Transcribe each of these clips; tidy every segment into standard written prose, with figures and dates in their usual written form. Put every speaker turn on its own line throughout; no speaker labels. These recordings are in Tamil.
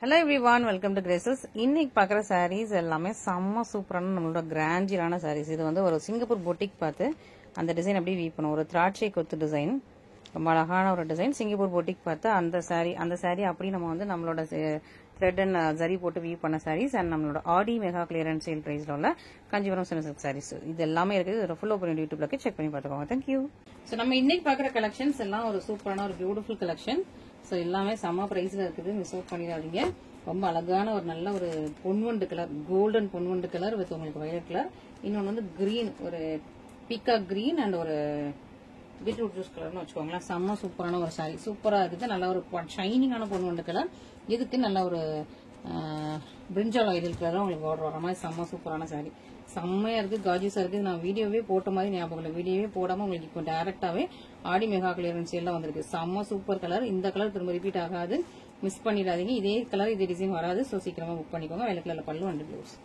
Hello everyone, welcome to Graces. இன்னைக்கு பார்க்குற sarees எல்லாமே செம்ம சூப்பரான நம்மளோட கிராண்டியரான sarees. இது வந்து ஒரு சிங்கப்பூர் பொட்டிக் பார்த்து அந்த டிசைன் அப்படியே வீவ் பண்ணும். ஒரு திராட்சை கொத்து டிசைன், ரொம்ப அழகான ஒரு டிசைன். சிங்கப்பூர் பொட்டிக் பார்த்து அந்த saree அப்படி நம்ம வந்து நம்மளோட த்ரெட் அண்ட் ஜரி போட்டு வீவ் பண்ண sarees அண்ட் நம்மளோட ஆடி மெகா கிளியரன்ஸ் சேல் பிரைஸ்ல உள்ள காஞ்சிபுரம் சில்க் sarees. இது எல்லாமே இருக்குது. இது ஃபுல் ஓப்பன் யூடியூப்ல செக் பண்ணி பார்த்துக்கோங்க. தேங்க்யூ. ஸோ நம்ம இன்னைக்கு பார்க்குற கலெக்ஷன்ஸ் எல்லாம் ஒரு சூப்பரான ஒரு பியூட்டிஃபுல் கலெக்ஷன். ஸோ எல்லாமே செம்ம ப்ரைஸ்ல இருக்குது, மிஸ் அவுட் பண்ணிடாதீங்க. ரொம்ப அழகான ஒரு நல்ல ஒரு பொன்வண்டு colour, golden Ponvandu colour with உங்களுக்கு வயலட் கலர். இன்னொன்று வந்து கிரீன், ஒரு பீகாக் கிரீன் அண்ட் ஒரு பீட்ரூட் ஜூஸ் கலர்னு வச்சுக்கோங்களேன். செம்ம சூப்பரான ஒரு சாரி, சூப்பரா இருக்குது. நல்ல ஒரு ஷைனிங்கான பொன்வண்டு கலர். இதுக்கு நல்ல ஒரு பிரிஞ்சால் ஆயில் கலர் உங்களுக்கு ஆர்டர் வர மாதிரி செம்ம சூப்பரான சாரி. செம்மையா இருக்கு, காஜிஸா இருக்கு. நான் வீடியோவே போட்ட மாதிரி ஞாபகம் இல்லை, வீடியோவே போடாம உங்களுக்கு இப்போ டைரக்டாவே ஆடி மெகா கிளியரன்ஸ் எல்லாம் வந்திருக்கு. செம்ம சூப்பர் கலர். இந்த கலர் திரும்ப ரிப்பீட் ஆகாது, மிஸ் பண்ணிடாதீங்க. இதே கலர் இதே டிசைன் வராது. ஸோ சீக்கிரமா புக் பண்ணிக்கோங்க. வெள்ளை கலர்ல பல்லு அண்ட் ப்ளவுஸ்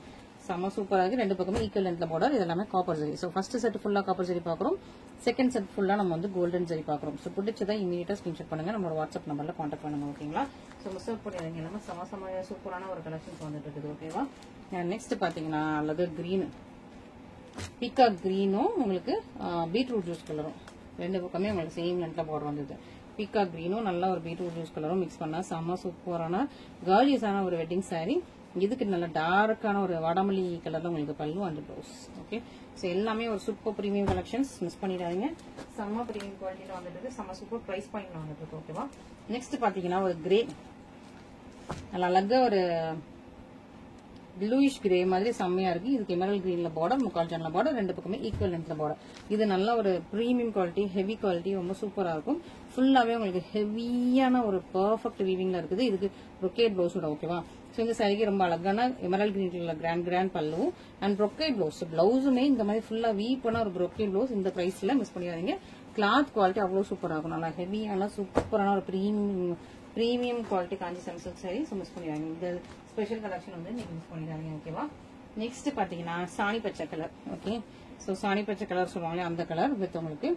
செம்ம சூப்பரா இருக்கு. ரெண்டு பக்கமே ஈக்குவல் லென்த்ல பார்டர். இது எல்லாமே copper zari. So first set ஃபுல்லா காப்பர் ஜரி பாக்குறோம், செகண்ட் செட் ஃபுல்லா நம்ம வந்து கோல்டன் ஜரி பாக்குறோம். ஸோ பிடிச்சதா இமீடியட்டா ஸ்கிரீன்ஷாட் பண்ணுங்க, நம்மளோட வாட்ஸ்அப் நம்பர்ல கான்டாக்ட் பண்ணுங்க. ஓகேங்களா? ஸோ மிஸ் அவுட் பண்ணிடுங்க. எல்லாமே சம சூப்பரான ஒரு கலெக்ஷன்ஸ் வந்துட்டு இருக்குது. ஓகேவா? நெக்ஸ்ட் பாத்தீங்கன்னா அல்லது கிரீன், பீகாக் கிரீனும் உங்களுக்கு பீட்ரூட் ஜூஸ் கலரும் ரெண்டு பக்கமே உங்களுக்கு சேம் லென்த்ல பார்டர் வந்தது. பீகாக் கிரீனும் நல்ல ஒரு பீட்ரூட் ஜூஸ் கலரும் மிக்ஸ் பண்ணா செம்ம சூப்பரான கார்ஜியஸான ஒரு வெட்டிங் சாரி. இதுக்கு நல்ல டார்க்கான ஒரு வாடாமல்லி கலர்ல உங்களுக்கு பல்லு அண்ட் ப்ளவுஸ். ஓகே, ஸோ எல்லாமே ஒரு சூப்பர் பிரீமியம் கலெக்ஷன்ஸ், மிஸ் பண்ணிடாதீங்க. செம்ம பிரீமியம் குவாலிட்டியில வந்துட்டு செம்ம சூப்பர் பிரைஸ் பாயிண்ட்ல வந்துட்டு இருக்கு. ஓகேவா? நெக்ஸ்ட் பாத்தீங்கன்னா ஒரு கிரே, நல்ல அழகா ஒரு ப்ளூயிஷ் கிரே மாதிரி செம்மையா இருக்கு. இதுக்கு எமரல் கிரீன்ல பார்டர், முக்கால் ஜான்ல பார்டர், ரெண்டு பக்கமே ஈக்குவல் லென்த்ல பார்டர். இது நல்ல ஒரு பிரீமியம் குவாலிட்டி, ஹெவி குவாலிட்டி, ரொம்ப சூப்பரா இருக்கும். ஃபுல்லாவே உங்களுக்கு ஹெவியான ஒரு பெர்ஃபெக்ட் வீவிங்ல இருக்குது. இதுக்கு ப்ரொக்கேட் ப்ளவுஸோட. ஓகேவா? ஸோ இந்த சாரிக்கு ரொம்ப அழகான எமரல் கிரீன்ல கிராண்ட் பல்லு அண்ட் ப்ரொக்கேட் ப்ளவுஸ். பிளவுஸுமே இந்த மாதிரி ஃபுல்லா வீவ் பண்ண ஒரு ப்ரொக்கேட் ப்ளவுஸ். இந்த பிரைஸ்ல மிஸ் பண்ணிடாதீங்க. கிளாத் குவாலிட்டி அவ்வளவு சூப்பரா இருக்கும். நல்லா ஹெவியான சூப்பரான ஒரு பிரீமியம் குவாலிட்டி காஞ்சி சில்க் சாரி. ஸோ மிஸ் பண்ணிடாதீங்க. இந்த ஸ்பெஷல் கலெக்ஷன் வந்து நீங்க மிஸ் பண்ணிடாதீங்க. ஓகேவா? நெக்ஸ்ட் பாத்தீங்கன்னா சாணி பச்சை கலர். ஓகே, ஸோ சாணி பச்சை கலர் சொல்லுவாங்களே அந்த கலர் வித் உங்களுக்கு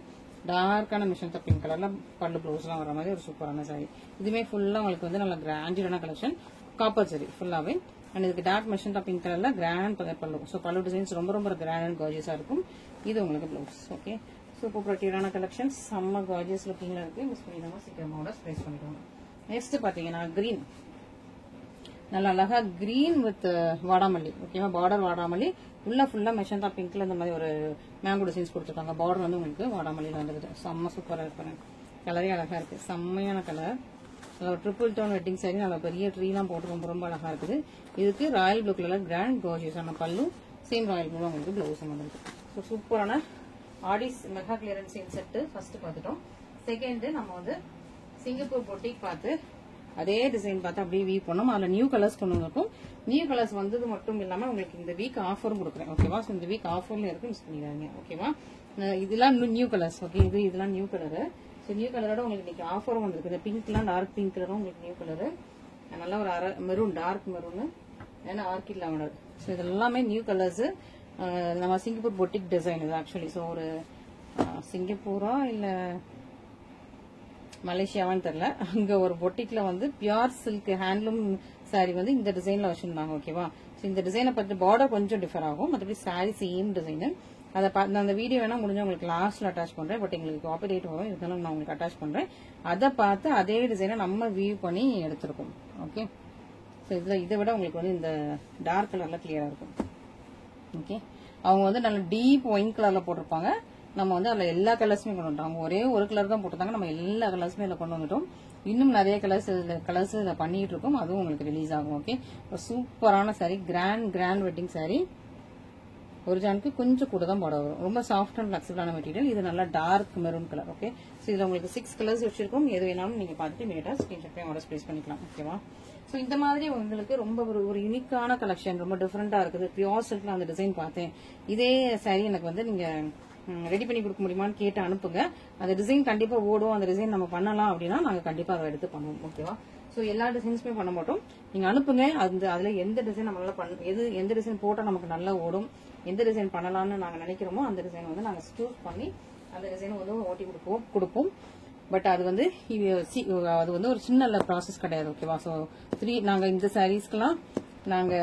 டார்க்கான மிஷன் பிங்க் கலர்ல பல்லு ப்ளவுஸ் எல்லாம் வர மாதிரி ஒரு சூப்பரான சாரி. இதுமே ஃபுல்லா உங்களுக்கு வந்து நல்ல கிராண்டான கலெக்ஷன், காப்பர் சாரி ஃபுல்லாவே. அண்ட் இதுக்கு டார்க் மிஷன் பிங்க் கலர்ல கிராண்ட் பல்லு. ஸோ பல்லு டிசைன்ஸ் ரொம்ப கிராண்ட் அண்ட் கார்ஜியஸா இருக்கும். இது உங்களுக்கு ப்ளவுஸ். ஓகே, சூப்பர் ப்ரொட்டியரான கலெக்ஷன்ஸ், செம்ம கார்ஜியஸ் லுக்கிங்ல இருக்கு. மிஸ் பண்ணிடாம சீக்கிரமா ஸ்ப்ரைஸ் பண்ணிடுவாங்க. நெக்ஸ்ட் பாத்தீங்கன்னா கிரீன், நல்ல அழகா கிரீன் வித் வாடாமல்லி. ஓகேவா? பார்டர் வாடாமல்லி, உள்ள ஃபுல்லா மெஷந்தா பிங்க்ல இந்த மாதிரி ஒரு மேங்கோ டிசைன்ஸ் கொடுத்துருக்காங்க. பார்டர் வந்து உங்களுக்கு வாடாமல்லியில வந்துருது. செம்ம சூப்பரா இருக்கு. கலரே அழகா இருக்கு, செம்மையான கலர். ஒரு ட்ரிபிள் டோன் வெட்டிங் சாரி, நல்ல பெரிய ட்ரீ எல்லாம் போட்டு ரொம்ப அழகா இருக்குது. இதுக்கு ராயல் ப்ளூ கலர் கிராண்ட் கார்ஜியஸான பல்லு, சேம் ராயல் ப்ளூ உங்களுக்கு ப்ளவுஸ் வந்துருக்கு. ஸோ சூப்பரான Audi's mega clearance sale set first பார்த்துட்டோம். செகண்ட் நம்ம வந்து சிங்கப்பூர் பொட்டிக் பார்த்து அதே டிசைன் பார்த்து அப்படியே வீவ் பண்ணோம். அதுல நியூ கலர்ஸ் கொண்டு வந்திருக்கும். நியூ கலர்ஸ் வந்தது மட்டும் இல்லாம உங்களுக்கு இந்த வீக் ஆஃபரும் கொடுக்குறேன். ஓகேவா? இந்த வீக் ஆஃபர்ல இருக்கு, மிஸ் பண்ணிடாதீங்க. ஓகேவா? இதெல்லாம் நியூ கலர்ஸ். ஓகே, இதெல்லாம் நியூ கலரு. ஸோ நியூ கலரோட உங்களுக்கு இன்னைக்கு ஆஃபரும் வந்திருக்கு. இந்த பிங்க்லாம் டார்க் பிங்க் கலரும் உங்களுக்கு நியூ கலரு, நல்லா ஒரு மெரூன், டார்க் மெரூன், ஏன்னா ஆர்கிட் லெவனர். ஸோ இது எல்லாமே நியூ கலர்ஸ். நம்ம சிங்கப்பூர் பொட்டிக் டிசைன் இது ஆக்சுவலி. ஸோ ஒரு சிங்கப்பூரா இல்ல மலேசியாவான்னு தெரியல, அங்க ஒரு பொட்டிக்ல வந்து பியூர் சில்க் ஹேண்ட்லூம் சாரி வந்து இந்த டிசைன்ல வச்சிருந்தாங்க. ஓகேவா? ஸோ இந்த டிசைனை பத்தி பார்டர் கொஞ்சம் டிஃபர் ஆகும், மற்றபடி சாரி சேம் டிசைன். அதை அந்த வீடியோ வேணா முடிஞ்ச உங்களுக்கு லாஸ்ட்ல அட்டாச் பண்றேன். பட் எங்களுக்கு காப்பிரைட் வரும், இருந்தாலும் நான் உங்களுக்கு அட்டாச் பண்றேன். அதை பார்த்து அதே டிசைனை நம்ம வியூ பண்ணி எடுத்திருக்கோம். ஓகே, ஸோ இதை விட உங்களுக்கு வந்து இந்த டார்க் கலர்ல கிளியரா இருக்கும். ஓகே, அவங்க வந்து நல்ல டீப் ஒயின் கலர்ல போட்டிருப்பாங்க. நம்ம வந்து அதுல எல்லா கலர்ஸுமே கொண்டு வந்துட்டோம். அவங்க ஒரே ஒரு கலர் தான் போட்டுருந்தாங்க, நம்ம எல்லா கலர்ஸுமே இதுல கொண்டு வந்துட்டோம். இன்னும் நிறைய கலர்ஸ் இதுல பண்ணிட்டு இருக்கோம், அதுவும் உங்களுக்கு ரிலீஸ் ஆகும். ஓகே, சூப்பரான சாரி, கிராண்ட் வெட்டிங் சாரி. ஒரு ஜானுக்கு கொஞ்சம் கூட தான் பார்டர் வரும். ரொம்ப சாஃப்ட் அண்ட் பிளெக்சிபிளான மெட்டீரியல். இது நல்லா dark maroon colour. Okay, so இதுல உங்களுக்கு 6 கலர்ஸ் வச்சிருக்கோம். எது வேணாலும் நீங்க பார்த்துட்டு இமீடியட்டா ஸ்கிரீன்ஷாட் பண்ணி ஆர்டர் பிளேஸ் பண்ணிக்கலாம். ஓகேவா? ஸோ இந்த மாதிரி உங்களுக்கு ரொம்ப ஒரு யூனிக்கான கலெக்ஷன், ரொம்ப டிஃபரெண்டா இருக்குது. பியூர் சில்க்ல அந்த டிசைன் பார்த்தேன். இதே சாரி எனக்கு வந்து நீங்க ரெடி பண்ணி கொடுக்க முடியுமான்னு கேட்டு அனுப்புங்க. அந்த டிசைன் கண்டிப்பா ஓடும். அந்த டிசைன் நம்ம பண்ணலாம் அப்படின்னா நாங்க கண்டிப்பா அதை எடுத்து பண்ணுவோம். ஓகேவா? ஸோ எல்லா டிசைன்ஸுமே பண்ண மாட்டோம். நீங்க அனுப்புங்க. அதுல எந்த டிசைன் நம்மளால எந்த டிசைன் போட்டா நமக்கு நல்லா ஓடும், எந்த டிசைன் பண்ணலாம்னு நாங்க நினைக்கிறோமோ அந்த டிசைன் வந்து நாங்க சூஸ் பண்ணி அந்த டிசைன் வந்து ஓட்டி கொடுப்போம். பட் அது வந்து அது வந்து ஒரு சின்ன ப்ராசஸ் கிடையாது. ஓகேவா? ஸோ நாங்க இந்த சாரீஸ்க்கெல்லாம் நாங்க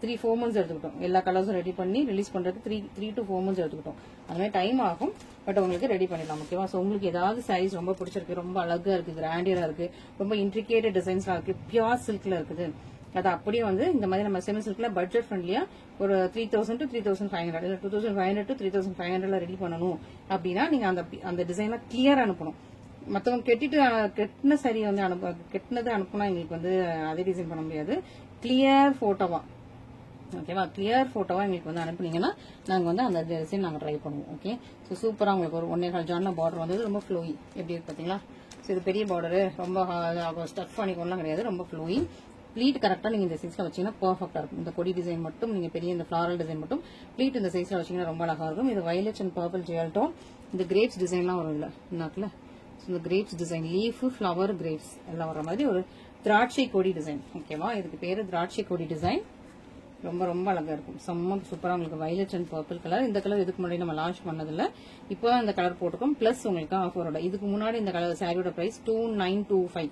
3-4 months எடுத்துக்கிட்டோம். எல்லா கலர்ஸும் ரெடி பண்ணி ரிலீஸ் பண்றதுக்கு 3 to 4 months எடுத்துக்கிட்டோம். அந்த மாதிரி டைம் ஆகும், பட் உங்களுக்கு ரெடி பண்ணிடலாம். ஓகேவா? ஸோ உங்களுக்கு ஏதாவது சாரீஸ் ரொம்ப பிடிச்சிருக்கு, ரொம்ப அழகா இருக்கு, கிராண்டியரா இருக்கு, ரொம்ப இன்ட்ரிகேட்டட் டிசைன்ஸ்லாம் இருக்கு, பியூர் சில்க்ல இருக்குது, அது அப்படியே வந்து இந்த மாதிரி நம்ம செமி சில்க்ல பட்ஜெட் ஃப்ரெண்ட்லியா ஒரு 3000 to 3500 இல்ல 2500 to 3500 ரெடி பண்ணணும் அப்படின்னா நீங்க அந்த டிசைனை கிளியர் அனுப்பணும். மற்றவங்க கெட்டின சரி வந்து கெட்டினது அனுப்புனா எங்களுக்கு வந்து அதே டிசைன் பண்ண முடியாது. கிளியர் போட்டோவா, ஓகேவா, கிளியர் போட்டோவா எங்களுக்கு வந்து அனுப்புனீங்கன்னா நாங்க வந்து அந்த டிசைன் நாங்க ட்ரை பண்ணுவோம். ஓகே, ஸோ சூப்பரா உங்களுக்கு ஒரு 1.5 ஜான்ல பார்டர் வந்து ரொம்ப ஃப்ளோயி எப்படி இருக்கு பாத்தீங்களா? ஸோ இது பெரிய பார்டரு, ரொம்ப ஸ்டஃப் பண்ணிக்கலாம் கிடையாது, ரொம்ப ஃப்ளோயி. ப்ளீட் கரெக்டா நீங்க இந்த சைஸ்ல வச்சீங்கன்னா பெர்ஃபெக்டா இருக்கும். இந்த கொடி டிசைன் மட்டும் நீங்க பெரிய இந்த ஃபிளாரல் டிசைன் மட்டும் ப்ளீட் இந்த சைஸ்ல வச்சீங்கன்னா ரொம்ப அழகா இருக்கும். இது வயலட் அண்ட் பர்பிள் ஜெயல் டோன். இந்த கிரேப்ஸ் டிசைன்லாம் வரும் இல்ல நாக்குல, இந்த grapes design, leaf, flower, grapes எல்லாம் வர மாதிரி ஒரு திராட்சை கொடி டிசைன். ஓகேவா? இதுக்கு பேரு திராட்சை கொடி டிசைன். ரொம்ப ரொம்ப அழகா இருக்கும், செம்ம சூப்பரா. உங்களுக்கு வயலட் அண்ட் பர்பிள் கலர். இந்த கலர் இதுக்கு முன்னாடி நம்ம லான்ச் பண்ணதில்ல, இப்போ இந்த கலர் போட்டுக்கோம். பிளஸ் உங்களுக்கு ஆஃபரோட இதுக்கு முன்னாடி இந்த கலர் சாரியோட பிரைஸ் 2925.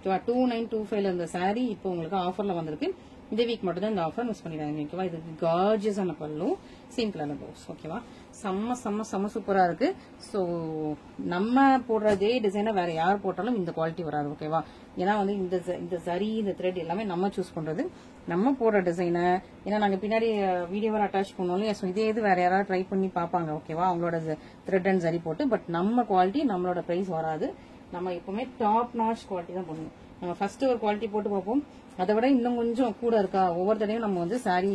2925 இந்த சாரி இப்போ உங்களுக்கு ஆஃபர்ல வந்திருக்கு. இந்த வீக் மட்டும் தான் இந்த ஆஃபர், மிஸ் பண்ணிடாதீங்க. ஓகேவா? இது கார்ஜியஸான பல்லு, சேம் கலர் ப்ளவுஸ். ஓகேவா? செம்ம செம்ம செம்ம சூப்பரா இருக்கு. ஸோ நம்ம போடுறதே டிசைனை வேற யார் போட்டாலும் இந்த குவாலிட்டி வராது. ஓகேவா? ஏன்னா வந்து இந்த சரி இந்த த்ரெட் எல்லாமே நம்ம சூஸ் பண்றது, நம்ம போடுற டிசைனை. ஏன்னா நாங்க பின்னாடி வீடியோவை அட்டாச் பண்ணோம் இல்லையா? ஸோ இதே இது வேற யாராவது ட்ரை பண்ணி பார்ப்பாங்க. ஓகேவா? அவங்களோட த்ரெட் அண்ட் சரி போட்டு, பட் நம்ம குவாலிட்டி நம்மளோட பிரைஸ் வராது. நம்ம எப்பவுமே டாப் நாச் குவாலிட்டி தான் பண்ணுவோம். நம்ம ஃபர்ஸ்ட் ஒரு குவாலிட்டி போட்டு பார்ப்போம், அதை விட இன்னும் கொஞ்சம் கூட இருக்கா, ஒவ்வொரு தடையும் நம்ம வந்து sorry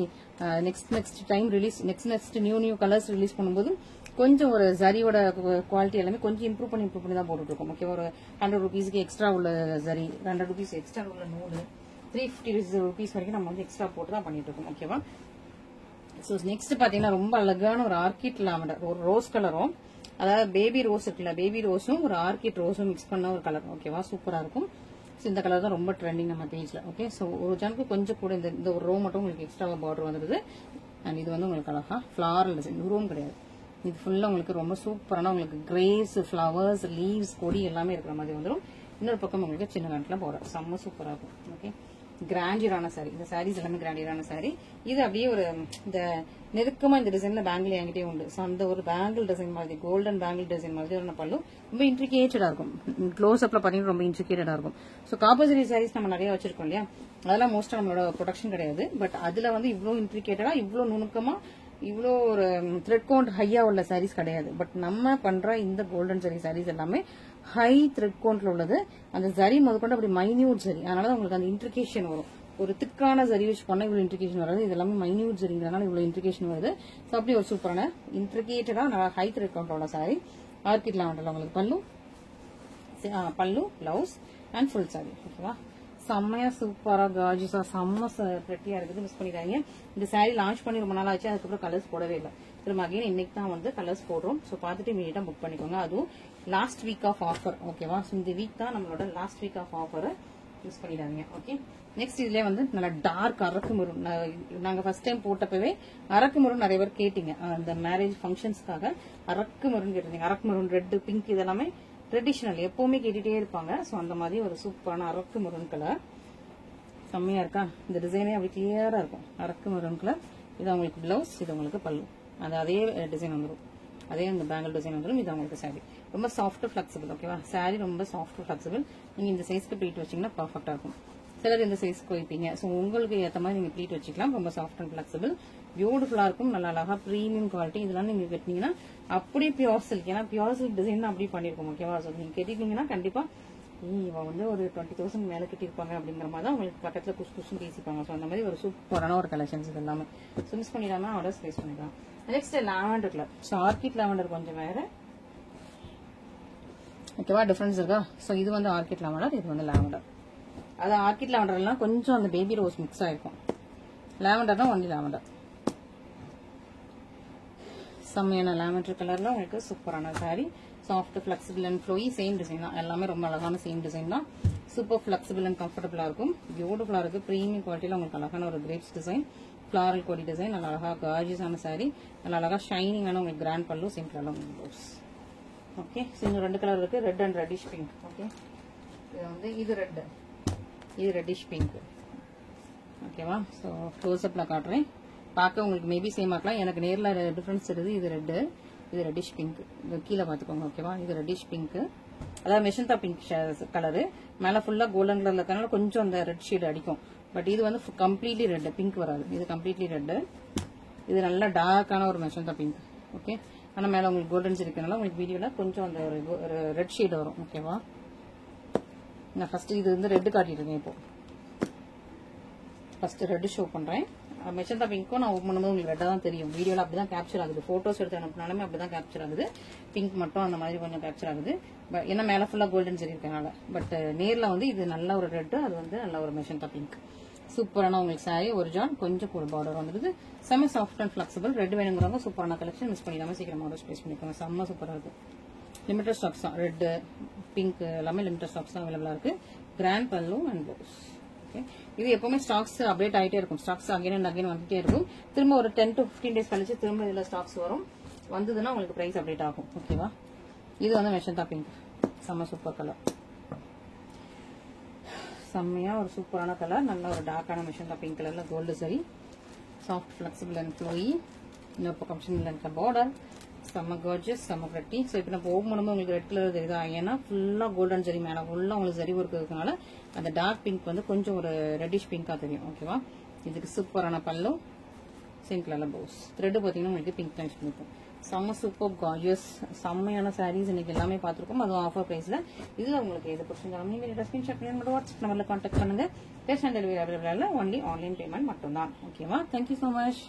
next time release, next new colours release பண்ணும்போது கொஞ்சம் ஒரு சரியோட குவாலிட்டி எல்லாமே கொஞ்சம் இம்ப்ரூவ் பண்ணி தான் போட்டுட்டு இருக்கோம். ஓகே, ஒரு 100 rupeesக்கு எக்ஸ்ட்ரா உள்ள சரி, 100 rupees எக்ஸ்ட்ரா உள்ள நூல், 350 rupees வரைக்கும் நம்ம வந்து எக்ஸ்ட்ரா போட்டு தான் பண்ணிட்டு இருக்கோம். ஓகேவா? ஸோ நெக்ஸ்ட் பாத்தீங்கன்னா ரொம்ப அழகான ஒரு ஆர்கிட் லாவெண்டர், ஒரு ரோஸ் கலரும், அதாவது பேபி ரோஸ் இருக்குல்ல, பேபி ரோஸும் ஒரு ஆர்கிட் ரோஸும் மிக்ஸ் பண்ண ஒரு கலர். ஓகேவா? சூப்பரா இருக்கும். ஸோ இந்த கலர் தான் ரொம்ப ட்ரெண்டிங் நம்ம பேஜ்ல. ஓகே, ஸோ ஒரு ஜானுக்கு கொஞ்சம் கூட இந்த ஒரு ரோ மட்டும் உங்களுக்கு எக்ஸ்ட்ரா பார்டர் வந்துடுது. அண்ட் இது வந்து உங்களுக்கு அழகா ஃபிளாரல் டிசைன், ரூம் கிடையாது, இது ஃபுல்லா உங்களுக்கு ரொம்ப சூப்பரான உங்களுக்கு கிரேஸ், ஃபிளவர்ஸ், லீவ்ஸ், கொடி எல்லாமே இருக்கிற மாதிரி வந்துடும். இன்னொரு பக்கம் உங்களுக்கு சின்ன கணக்கில் பார்டர், செம்ம சூப்பரா இருக்கும். ஓகே, கிராண்டியரான சாரி, இந்த சாரீஸ் எல்லாமே கிராண்டியரான சாரி. இது அப்படியே ஒரு இந்த நெருக்கமா இந்த டிசைன்ல பேங்கிள் என்கிட்டே உண்டு. ஸோ அந்த ஒரு பேங்கிள் டிசைன் மாதிரி, கோல்டன் பேங்கிள் டிசைன் மாதிரி ஒரு பல்லு, ரொம்ப இன்ட்ரிகேட்டடா இருக்கும். க்ளோஸ் அப்ல பாத்தீங்கன்னா ரொம்ப இன்ட்ரிகேட்டடா இருக்கும். ஸோ காப்பர்சரி சாரீஸ் நம்ம நிறைய வச்சிருக்கோம் இல்லையா, அதெல்லாம் மோஸ்டா நம்மளோட ப்ரொடக்ஷன் கிடையாது. பட் அதுல வந்து இவ்வளவு இன்ட்ரிகேட்டடா, இவ்வளவு நுணுக்கமா, இவ்வளோ ஒரு த்ரெட் கவுண்ட் ஹையா உள்ள சாரீஸ் கிடையாது. பட் நம்ம பண்ற இந்த கோல்டன் சரி சாரீஸ் எல்லாமே ஹை த்ரெட் கவுண்ட்ல உள்ளது. அந்த சரி முதற்கொண்டு அப்படி மைன்யூட் சரி, அதனால உங்களுக்கு அந்த இன்ட்ரிகேஷன் வரும். ஒரு திக்கான சரி வச்சு பண்ண இவ்வளவு இன்ட்ரிகேஷன் வராது. இது எல்லாமே மைன்யூட் சரிங்கிறதுனால இவ்வளவு இன்ட்ரிகேஷன் வருது. ஸோ அப்படி ஒரு சூப்பரான இன்ட்ரிகேட்டடா நல்லா ஹை த்ரெட் கவுண்டோட சாரி. ஆர்கிட் லாவெண்டர்ல உங்களுக்கு பல்லு, பிளவுஸ் அண்ட் ஃபுல் சாரி. ஓகேவா? செம்மையா சூப்பரா கார்ஜியஸா செம்ம பிரெட்டியா இருக்குது, மிஸ் பண்ணிடாதீங்க. இந்த சாரி லான்ச் பண்ணி ரொம்ப நாள் ஆச்சு, அதுக்கப்புறம் கலர்ஸ் போடவே இல்லை. திரும்ப அகைன் இன்னைக்கு தான் வந்து கலர்ஸ் போடுறோம். ஸோ பார்த்துட்டு இமீடியட்டா புக் பண்ணிக்கோங்க. அதுவும் லாஸ்ட் வீக் ஆஃப் ஆஃபர். ஓகேவா? ஸோ இந்த வீக் தான் நம்மளோட last week of offer, miss பண்ணிடாதீங்க. ஓகே, நெக்ஸ்ட் இதுல வந்து நல்லா டார்க் அரக்கு மரூன். நாங்க ஃபர்ஸ்ட் டைம் போட்டப்பவே அரக்கு மரூன் நிறைய பேர் கேட்டீங்க, அந்த மேரேஜ் ஃபங்க்ஷன்ஸ்க்காக அரக்கு மரூன் கேட்டிருந்தீங்க. அரக்கு மரூன், ரெட், பிங்க் இதெல்லாமே ட்ரெடிஷனல் எப்பவுமே கேட்டுட்டே இருப்பாங்க. ஸோ அந்த மாதிரி ஒரு சூப்பரான அரக்கு மரூன் கலர் செம்மையா இருக்கா? இந்த டிசைனே அப்படி கிளியரா இருக்கும். அரக்கு மரூன் கலர். இது உங்களுக்கு பிளவுஸ், இது உங்களுக்கு பல்லு, அதே டிசைன் வந்துடும், அதே அந்த பேங்கிள் டிசைன் வந்துடும். இது உங்களுக்கு சாரி ரொம்ப சாஃப்ட் ஃபிளெக்சிபிள். ஓகேவா? சாரி ரொம்ப சாஃப்ட் ஃபிளெக்சிபிள். நீங்க இந்த சைஸ்க்கு ப்ளீட் வச்சீங்கன்னா பர்ஃபெக்டா இருக்கும். சிலர் இந்த சைஸ்க்கு வைப்பீங்க. ஸோ உங்களுக்கு ஏற்ற மாதிரி நீங்க ப்ளீட் வச்சுக்கலாம். ரொம்ப சாஃப்ட் அண்ட் ஃபிளெக்சிபிள், பியூட்டிஃபுல்லா இருக்கும். நல்லா அழகா பிரீமியம் குவாலிட்டி. இதெல்லாம் நீங்க கட்டினீங்கன்னா அப்படியே பியூர் சில்க், ஏன்னா பியூர் சில்க் டிசைன் தான் அப்படியே பண்ணிருக்கோம். ஓகேவா? ஸோ நீங்க கட்டிட்டீங்கன்னா கண்டிப்பா இவ வந்து ஒரு 20,000 மேல கட்டிருப்பாங்க அப்படிங்கிற மாதிரி தான் உங்களுக்கு பக்கத்துல குஷ் பேசிப்பாங்க. ஸோ அந்த மாதிரி ஒரு சூப்பரான ஒரு கலெக்ஷன்ஸ் இது எல்லாமே. ஸோ மிஸ் பண்ணிடாம ஆர்டர்ஸ் பிளேஸ் பண்ணிக்கலாம். Next lavender colour. So orchid lavender கொஞ்சம் வேற. ஓகேவா? டிஃபரன்ஸ் இருக்கா? ஸோ இது வந்து ஆர்கிட் லாவெண்டர், இது வந்து லாவெண்டர். அது ஆர்கிட் லாவெண்டர்லாம் கொஞ்சம் அந்த பேபி ரோஸ் மிக்ஸ் ஆயிருக்கும். லாவெண்டர் தான் ஒன்லி லாவெண்டர். செம்மையான லாவெண்டர் கலர்ல உங்களுக்கு சூப்பரான sorry. Soft, flexible and flowy, same design தான். எல்லாமே ரொம்ப அழகான சேம் டிசைன் தான். சூப்பர் ஃபிளெக்சிபிள் அண்ட் கம்ஃபர்டபுளா இருக்கும். பியூட்டிஃபுல்லா இருக்கு. பிரீமியம் குவாலிட்டியில உங்களுக்கு அழகான ஒரு கிரேப்ஸ் டிசைன், ஃபிளாரல் கொடி டிசைன், நல்லா அழகா கார்ஜியஸான சாரி, நல்லா அழகா ஷைனிங்கான உங்களுக்கு கிராண்ட் பல்லு, சிம்பிளான ப்ளவுஸ். ஓகே. இன்னும் 2 கலர் இருக்கு, red and reddish pink. Okay, இது வந்து இது ரெட், இது ரெட்டிஷ் பிங்க். ஓகேவா? ஸோ க்ளோஸ்அப்ல காட்டுறேன். பார்க்க உங்களுக்கு மேபி சேம் ஆக்கலாம், எனக்கு நேரில் டிஃபரன்ஸ் இருக்குது. இது ரெட்டு, இது ரெட்டிஷ் பிங்க். இது கீழே பார்த்துக்கோங்க. ஓகேவா? இது ரெட்டிஷ் பிங்க், அதாவது மெஷந்தா பிங்க் கலரு. மேலே ஃபுல்லாக கோல்டன் கலர்ல இருக்கனால கொஞ்சம் அந்த ரெட் ஷேட் அடிக்கும். பட் இது வந்து கம்ப்ளீட்லி ரெட், பிங்க் வராது. இது கம்ப்ளீட்லி ரெட்டு. இது நல்லா டார்க்கான ஒரு மெஷந்தா பிங்க். ஓகே, ஆனால் மேலே உங்களுக்கு கோல்டன் இருக்கனால உங்களுக்கு வீடியோவில் கொஞ்சம் அந்த ஒரு ரெட் ஷேட் வரும். ஓகேவா? நான் ஃபர்ஸ்ட் இது வந்து ரெட் காட்டிட்டு இருக்கேன். இப்போ ஃபர்ஸ்ட் ரெட் ஷோ பண்றேன். மெஷந்தா பிங்க்கும் நான் ஓப்பன் பண்ணும்போது உங்களுக்கு ரெட்டா தான் தெரியும். வீடியோல அப்படிதான் கேப்சர் ஆகுது, போட்டோஸ் எடுத்து அனுப்பினாலுமே அப்படிதான் கேப்சர் ஆகுது. பிங்க் மட்டும் அந்த மாதிரி கொஞ்சம் கேப்சர் ஆகுது, ஏன்னா மேல ஃபுல்லா கோல்டன் சரி இருக்கனால. பட் நேர்ல வந்து இது நல்ல ஒரு ரெட், அது வந்து நல்ல ஒரு மெஷந்தா பிங்க். சூப்பரான உங்களுக்கு சாரி ஒரு ஜான், கொஞ்சம் கூட பார்டர் வந்துருது. செம்ம சாஃப்ட் அண்ட் ஃபிளெக்சிபிள். ரெட் வேணுங்கிறவங்க சூப்பரான கலெக்ஷன் மிஸ் பண்ணிடாம சீக்கிரம் ஆர்டர் பிளேஸ் பண்ணிக்கோங்க. செம்ம சூப்பரா இருக்கு. லிமிடெட் ஸ்டாக்ஸ் தான், ரெட் பிங்க் எல்லாமே லிமிடெட் ஸ்டாக்ஸ் தான் அவைலபிளா இருக்கு. கிராண்ட் பல்லு அண்ட் ப்ளவுஸ். இது எப்பவுமே ஸ்டாக்ஸ் அப்டேட் ஆகிட்டே இருக்கும். ஸ்டாக்ஸ் அகைன் அண்ட் அகைன் வந்துட்டே இருக்கும். திரும்ப ஒரு 10 to 15 days கழிச்சு திரும்ப இதுல ஸ்டாக்ஸ் வரும். வந்ததுன்னா உங்களுக்கு பிரைஸ் அப்டேட் ஆகும். ஓகேவா? இது வந்து மெஷந்தா பிங்க், செம்ம சூப்பர் கலர். செம்மையா ஒரு சூப்பரான கலர், நல்ல ஒரு டார்க்கான மெஷந்தா பிங்க் கலர்ல கோல்டு சரி, சாஃப்ட் ஃபிளெக்சிபிள் அண்ட் ஃப்ளோயி. இன்னொரு பக்கம் சின்ன இருக்க பார்டர், செம்ம கார்ஜியஸ், செம்ம கட்டி. ஸோ இப்போ நம்ம ஓப்பன் பண்ணும்போது உங்களுக்கு ரெட் கலர் தெரியுதா? ஏன்னா ஃபுல்லா கோல்டன் ஜரி மேல ஃபுல்லா உங்களுக்கு ஜரி ஒர்க் இருக்கனால அந்த டார்க் பிங்க் வந்து கொஞ்சம் ஒரு ரெட்டிஷ் பிங்கா தெரியும். ஓகேவா? இதுக்கு சூப்பரான பல்லு, சேம் கலர்ல ப்ளவுஸ். த்ரெட் பாத்தீங்கன்னா உங்களுக்கு பிங்க் டைம்ஸ் பண்ணிருக்கும். செம்ம சூப்பர் கார்ஜியஸ், செம்மையான சாரீஸ் இன்னைக்கு எல்லாமே பார்த்துருக்கோம், அதுவும் ஆஃபர் பிரைஸ்ல. இதுல உங்களுக்கு எது பிடிச்சிருந்தாலும் நீங்க ஸ்கிரீன்ஷாட் பண்ணி என்னோட வாட்ஸ்அப் நம்பர்ல கான்டாக்ட் பண்ணுங்க. கேஷ் ஆன் டெலிவரி அவைலபிள் இல்ல, ஒன்லி ஆன்லைன் பேமெண்ட் மட்டும் தான். ஓகேவா? Thank you so much.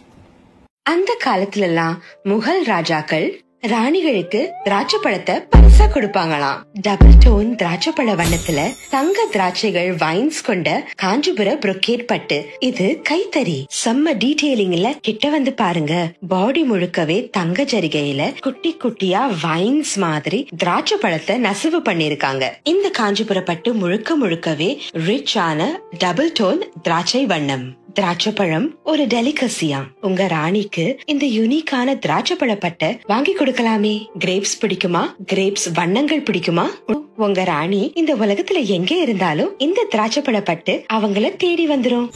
அந்த காலத்துல எல்லாம் முகல் ராஜாக்கள் ராணிகளுக்கு திராட்சை பழத்தை பரிசா கொடுப்பாங்களாம். டபுள் டோன் திராட்சை பழ வண்ணத்துல தங்க திராட்சைகள் வைன்ஸ் கொண்ட காஞ்சிபுர புரோக்கேட் பட்டு. இது கைத்தறி, செம்ம டீடைலிங்ல. கிட்ட வந்து பாருங்க, பாடி முழுக்கவே தங்க ஜரிகையில குட்டி குட்டியா வைன்ஸ் மாதிரி திராட்சை பழத்தை நசுவு பண்ணிருக்காங்க. இந்த காஞ்சிபுர பட்டு முழுக்க முழுக்கவே ரிச்சான டபுள் டோன் திராட்சை வண்ணம். திராட்சை பழம் ஒரு டெலிகசியா. உங்க ராணிக்கு இந்த யூனிக்கான திராட்சை பழ பட்டை வாங்கி கொடுக்கலாமே. கிரேப்ஸ் பிடிக்குமா? கிரேப்ஸ் வண்ணங்கள் பிடிக்குமா? உங்க ராணி இந்த உலகத்துல எங்க இருந்தாலும் இந்த திராட்சை பழ பட்டு அவங்கள தேடி வந்துரும்.